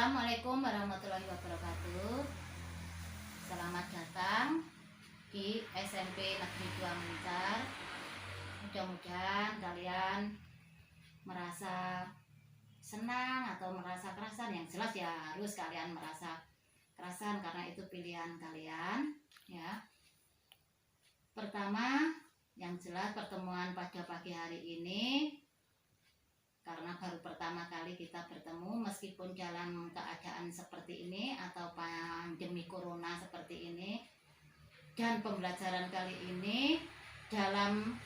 Assalamualaikum warahmatullahi wabarakatuh. Selamat datang di SMP Negeri 2 Muncar. Mudah-mudahan kalian merasa senang atau merasa kerasan. Yang jelas ya harus kalian merasa kerasan karena itu pilihan kalian ya. Pertama, yang jelas pertemuan pada pagi hari ini karena baru pertama kali kita bertemu, meskipun dalam keadaan seperti ini atau pandemi corona seperti ini, dan pembelajaran kali ini dalam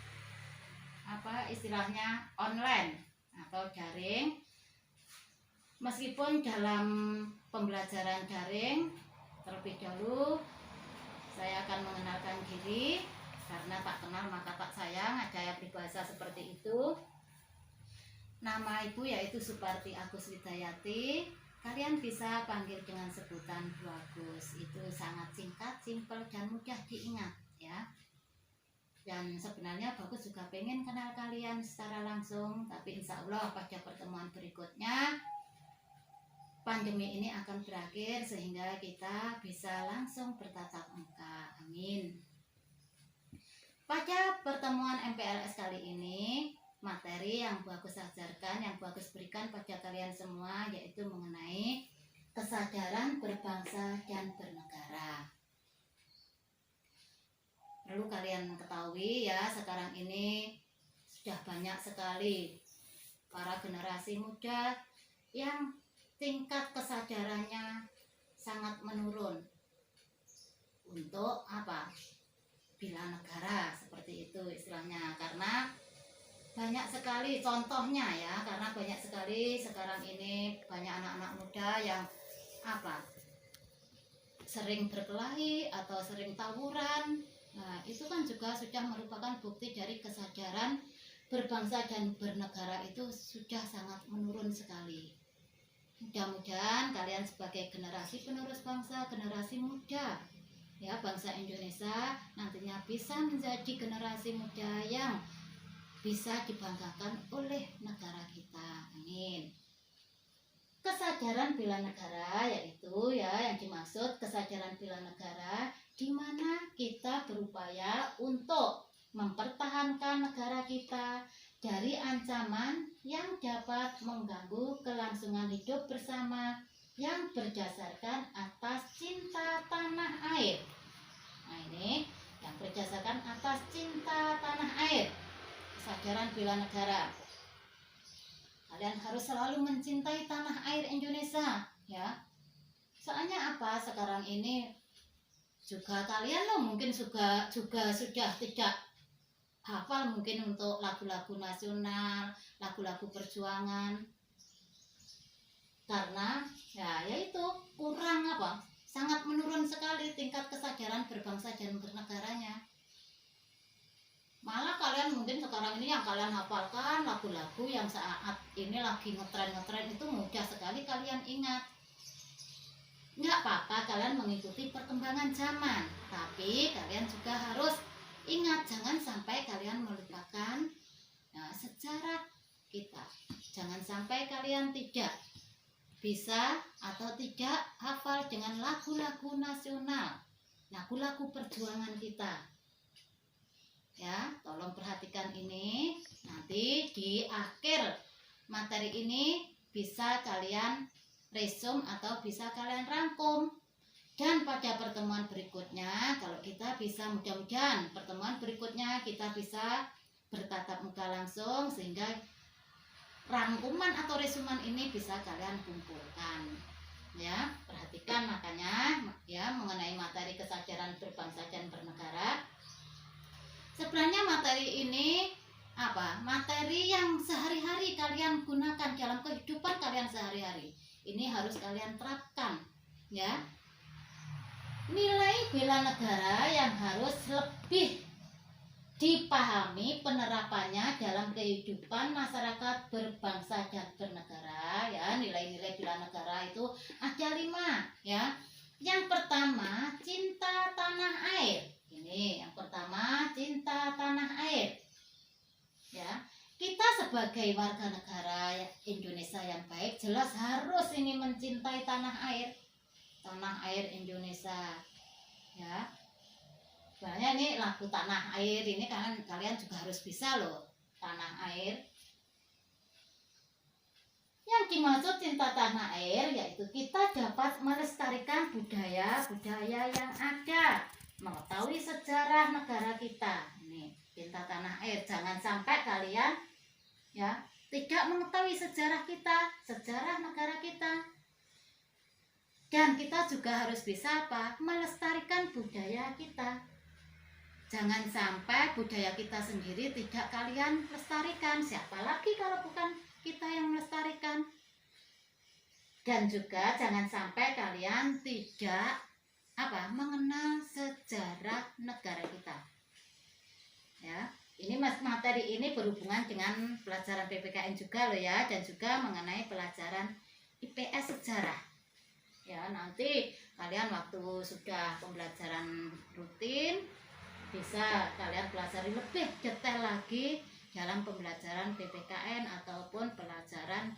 istilahnya online atau daring. Meskipun dalam pembelajaran daring, terlebih dahulu saya akan mengenalkan diri, karena tak kenal maka tak sayang, ada yang berbahasa seperti itu. Nama ibu yaitu Suparti Agus Widayati. Kalian bisa panggil dengan sebutan Bu Agus. Itu sangat singkat, simpel, dan mudah diingat ya. Dan sebenarnya Bagus juga pengen kenal kalian secara langsung, tapi insya Allah pada pertemuan berikutnya pandemi ini akan berakhir sehingga kita bisa langsung bertatap muka. Amin. Pada pertemuan MPLS kali ini, materi yang Bagus ajarkan, yang Bagus berikan pada kalian semua yaitu mengenai kesadaran berbangsa dan bernegara. Perlu kalian ketahui ya, sekarang ini sudah banyak sekali para generasi muda yang tingkat kesadarannya sangat menurun untuk bela negara, seperti itu istilahnya. Karena banyak sekali contohnya ya, karena banyak sekali sekarang ini banyak anak-anak muda yang sering berkelahi atau sering tawuran. Nah, itu kan juga sudah merupakan bukti dari kesadaran berbangsa dan bernegara itu sudah sangat menurun sekali. Mudah-mudahan kalian sebagai generasi penerus bangsa, generasi muda ya, bangsa Indonesia nantinya bisa menjadi generasi muda yang bisa dibanggakan oleh negara kita. Amin. Kesadaran bela negara yaitu yang dimaksud kesadaran bela negara di mana kita berupaya untuk mempertahankan negara kita dari ancaman yang dapat mengganggu kelangsungan hidup bersama yang berdasarkan atas cinta tanah air. Nah, ini yang berdasarkan atas cinta tanah air. Kesadaran bela negara. Kalian harus selalu mencintai tanah air Indonesia ya. Soalnya sekarang ini juga kalian mungkin juga sudah tidak hafal mungkin untuk lagu-lagu nasional, lagu-lagu perjuangan. Karena yaitu kurang sangat menurun sekali tingkat kesadaran berbangsa dan bernegaranya. Malah kalian mungkin sekarang ini yang kalian hafalkan lagu-lagu yang saat ini lagi ngetren itu mudah sekali kalian ingat. Nggak apa-apa kalian mengikuti perkembangan zaman, tapi kalian juga harus ingat, jangan sampai kalian melupakan sejarah kita. Jangan sampai kalian tidak bisa atau tidak hafal dengan lagu-lagu nasional, lagu-lagu perjuangan kita. Ya, tolong perhatikan ini. Nanti di akhir materi ini bisa kalian resume atau bisa kalian rangkum. Dan pada pertemuan berikutnya, kalau kita bisa, mudah-mudahan pertemuan berikutnya kita bisa bertatap muka langsung sehingga rangkuman atau resuman ini bisa kalian kumpulkan. Ya, perhatikan makanya ya mengenai materi kesadaran berbangsa dan bernegara. Sebenarnya materi ini materi yang sehari-hari kalian gunakan dalam kehidupan kalian sehari-hari. Ini harus kalian terapkan ya. Nilai bela negara yang harus lebih dipahami penerapannya dalam kehidupan masyarakat berbangsa dan bernegara ya. Nilai-nilai bela negara itu ada 5 ya. Yang pertama, cinta tanah air. Ini yang pertama, cinta tanah air. Ya, kita sebagai warga negara Indonesia yang baik jelas harus ini mencintai tanah air Indonesia ya. Sebenarnya ini lagu tanah air ini kalian juga harus bisa loh, tanah air. Yang dimaksud cinta tanah air yaitu kita dapat melestarikan budaya yang ada, mengetahui sejarah negara kita. Ini cinta tanah air, jangan sampai kalian ya tidak mengetahui sejarah kita, sejarah negara kita. Dan kita juga harus bisa apa? Melestarikan budaya kita. Jangan sampai budaya kita sendiri tidak kalian lestarikan. Siapa lagi kalau bukan kita yang melestarikan? Dan juga jangan sampai kalian tidak mengenal sejarah negara kita. Ya. Ini materi ini berhubungan dengan pelajaran PPKN juga loh ya, dan juga mengenai pelajaran IPS sejarah. Ya, nanti kalian waktu sudah pembelajaran rutin bisa kalian pelajari lebih detail lagi dalam pembelajaran PPKN ataupun pelajaran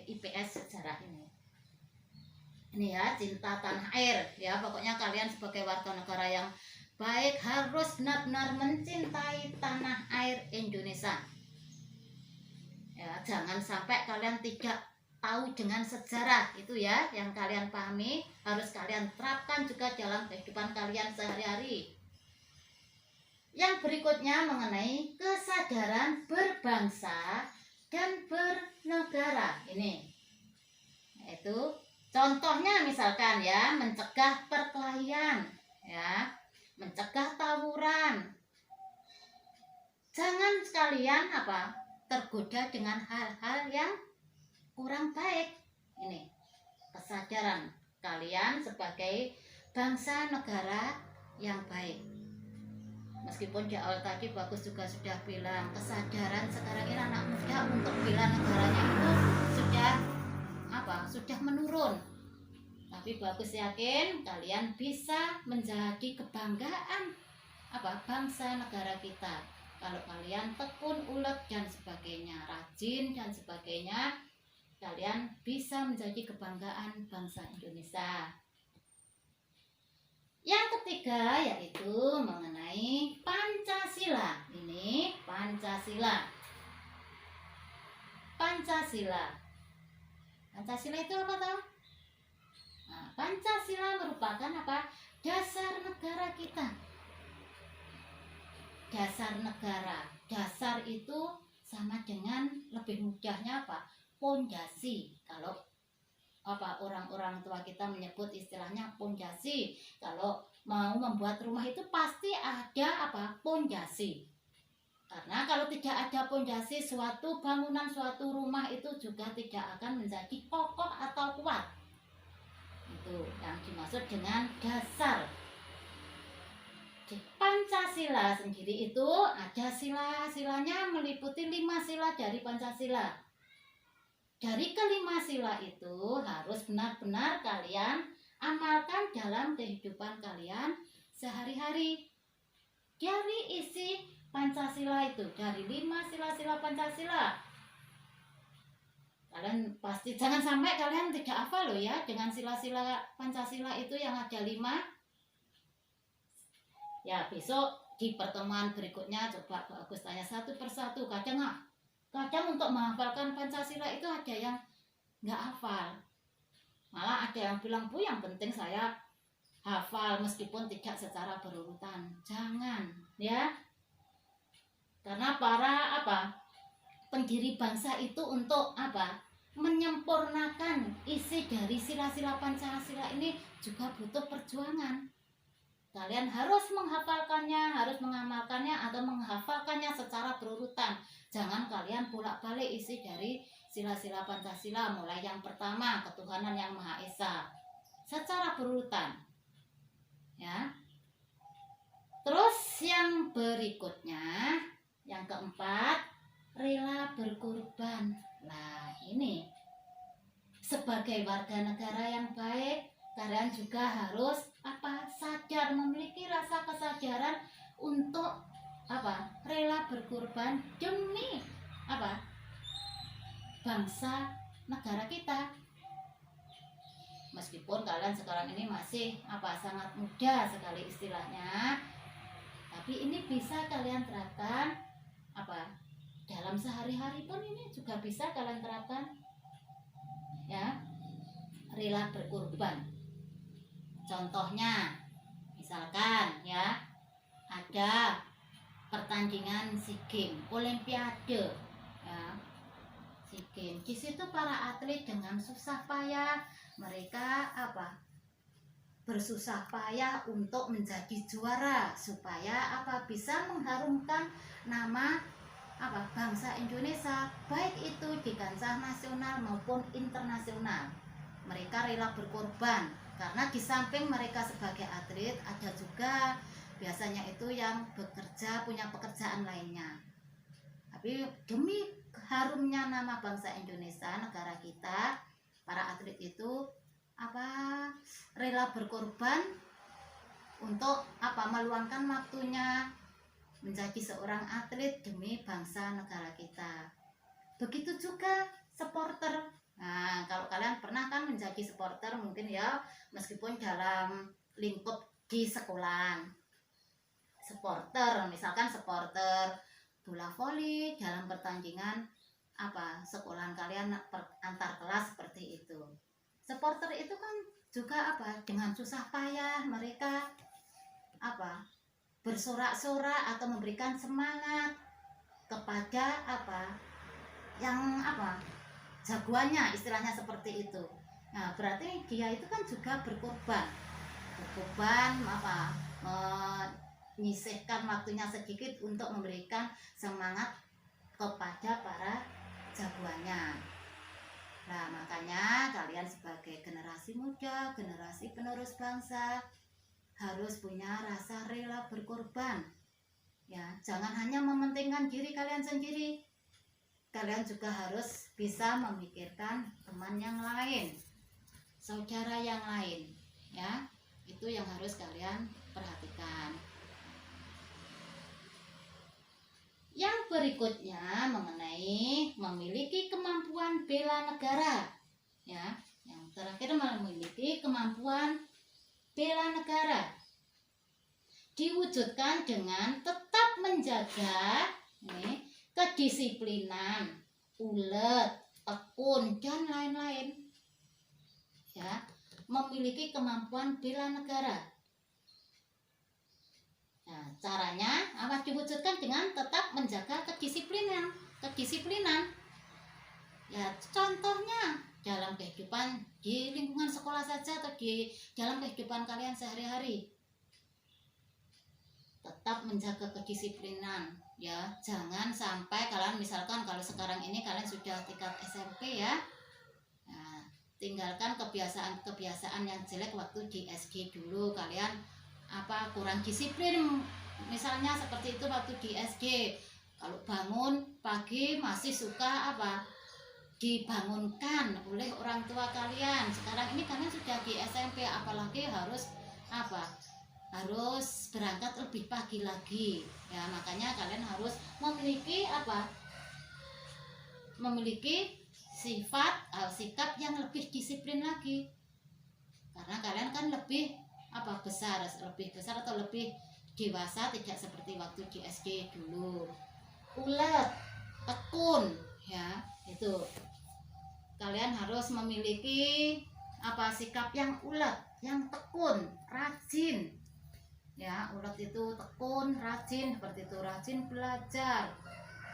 IPS sejarah ini. Ini ya, cinta tanah air ya, pokoknya kalian sebagai warga negara yang baik harus benar-benar mencintai tanah air Indonesia. Ya, jangan sampai kalian tidak tahu dengan sejarah itu ya, yang kalian pahami harus kalian terapkan juga dalam kehidupan kalian sehari-hari. Yang berikutnya mengenai kesadaran berbangsa dan bernegara. Ini yaitu contohnya misalkan ya, mencegah perkelahian ya, mencegah tawuran. Jangan sekalian tergoda dengan hal-hal yang kurang baik. Ini kesadaran kalian sebagai bangsa negara yang baik. Meskipun di awal tadi Bagus juga sudah bilang kesadaran sekarang ini anak muda untuk bela negaranya itu sudah menurun. Tapi Bagus yakin kalian bisa menjadi kebanggaan bangsa negara kita. Kalau kalian tekun, ulet dan sebagainya, rajin dan sebagainya, kalian bisa menjadi kebanggaan bangsa Indonesia. Yang ketiga yaitu mengenai Pancasila. Ini Pancasila. Pancasila itu apa tahu? Nah, Pancasila merupakan dasar negara kita. Dasar negara. Dasar itu sama dengan lebih mudahnya pondasi. Kalau orang-orang tua kita menyebut istilahnya pondasi. Kalau mau membuat rumah itu pasti ada pondasi. Karena kalau tidak ada pondasi, suatu bangunan, suatu rumah itu juga tidak akan menjadi kokoh atau kuat. Itu yang dimaksud dengan dasar. Di Pancasila sendiri itu ada sila-silanya, meliputi 5 sila dari Pancasila. Dari kelima sila itu harus benar-benar kalian amalkan dalam kehidupan kalian sehari-hari. Dari isi Pancasila itu, dari 5 sila-sila Pancasila, kalian pasti jangan sampai kalian tidak hafal loh ya dengan sila-sila Pancasila itu yang ada 5. Ya, besok di pertemuan berikutnya coba Bagus tanya satu persatu. Kadang untuk menghafalkan Pancasila itu ada yang nggak hafal. Malah ada yang bilang, Bu, yang penting saya hafal meskipun tidak secara berurutan. Jangan ya. Karena para pendiri bangsa itu untuk menyempurnakan isi dari sila-sila Pancasila ini juga butuh perjuangan. Kalian harus menghafalkannya, harus mengamalkannya atau menghafalkannya secara berurutan. Jangan kalian bolak-balik isi dari sila-sila Pancasila, mulai yang pertama ketuhanan yang Maha Esa, secara berurutan. Ya. Terus yang berikutnya, yang keempat, rela berkorban. Nah, ini sebagai warga negara yang baik, kalian juga harus sadar, memiliki rasa kesadaran untuk rela berkorban demi bangsa negara kita. Meskipun kalian sekarang ini masih sangat muda sekali istilahnya, tapi ini bisa kalian terapkan dalam sehari-hari pun, ini juga bisa kalian terapkan ya. Rela berkorban. Contohnya misalkan ya, ada pertandingan SEA Games, Olimpiade ya, SEA Games. Di situ para atlet dengan susah payah mereka bersusah payah untuk menjadi juara supaya bisa mengharumkan nama bangsa Indonesia, baik itu di kancah nasional maupun internasional. Mereka rela berkorban karena di samping mereka sebagai atlet, ada juga biasanya itu yang bekerja, punya pekerjaan lainnya. Tapi demi harumnya nama bangsa Indonesia, negara kita, para atlet itu rela berkorban untuk meluangkan waktunya menjadi seorang atlet demi bangsa negara kita. Begitu juga supporter. Nah, kalau kalian pernah kan menjadi supporter mungkin ya, meskipun dalam lingkup di sekolah. Supporter, misalkan supporter bola voli dalam pertandingan sekolahan kalian antar kelas seperti itu. Supporter itu kan juga dengan susah payah mereka bersorak-sorak atau memberikan semangat kepada yang jagoannya, istilahnya seperti itu. Nah, berarti dia itu kan juga berkorban menyisihkan waktunya sedikit untuk memberikan semangat kepada para jagoannya. Nah, makanya kalian sebagai generasi muda, generasi penerus bangsa, harus punya rasa rela berkorban ya. Jangan hanya mementingkan diri kalian sendiri, kalian juga harus bisa memikirkan teman yang lain, saudara yang lain ya. Itu yang harus kalian perhatikan. Yang berikutnya mengenai memiliki kemampuan bela negara ya. Yang terakhir, memiliki kemampuan bela negara diwujudkan dengan tetap menjaga kedisiplinan, ulet, tekun, dan lain-lain ya. Memiliki kemampuan bela negara. Nah, caranya diwujudkan dengan tetap menjaga kedisiplinan ya. Contohnya dalam kehidupan di lingkungan sekolah saja, atau di dalam kehidupan kalian sehari-hari, tetap menjaga kedisiplinan ya. Jangan sampai kalian, misalkan kalau sekarang ini kalian sudah tingkat SMP ya, nah, tinggalkan kebiasaan yang jelek waktu di SD dulu. Kalian kurang disiplin, misalnya seperti itu waktu di SD. Kalau bangun pagi masih suka dibangunkan oleh orang tua kalian. Sekarang ini kalian sudah di SMP, apalagi harus harus berangkat lebih pagi lagi ya. Makanya kalian harus memiliki sikap yang lebih disiplin lagi, karena kalian kan lebih besar atau lebih dewasa, tidak seperti waktu di SD dulu. Ulet, tekun ya, itu kalian harus memiliki sikap yang ulet, yang tekun, rajin ya. Ulet itu tekun, rajin, seperti itu, rajin belajar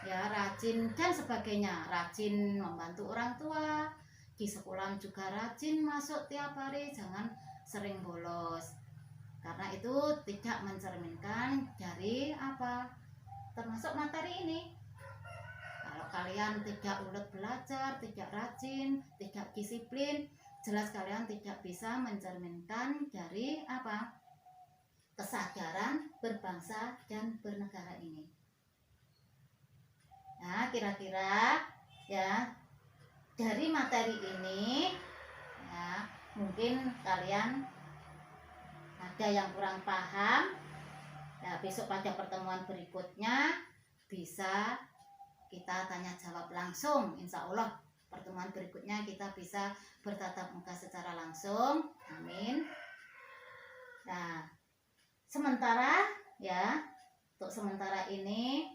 ya, rajin dan sebagainya, rajin membantu orang tua di sekolah, juga rajin masuk tiap hari, jangan sering bolos, karena itu tidak mencerminkan dari termasuk materi ini. Kalau kalian tidak ulet belajar, tidak rajin, tidak disiplin, jelas kalian tidak bisa mencerminkan dari kesadaran berbangsa dan bernegara ini. Nah, kira-kira ya dari materi ini ya, mungkin kalian ada yang kurang paham ya. Besok pada pertemuan berikutnya bisa kita tanya jawab langsung, insya Allah pertemuan berikutnya kita bisa bertatap muka secara langsung. Amin. Nah, sementara ya, untuk sementara ini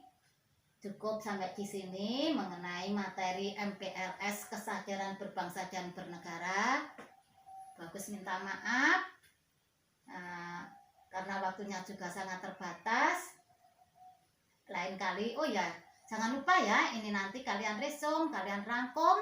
cukup sampai di sini mengenai materi MPLS Kesadaran Berbangsa dan Bernegara. Bagus minta maaf karena waktunya juga sangat terbatas. Lain kali, oh ya, jangan lupa ya, ini nanti kalian resum, kalian rangkum,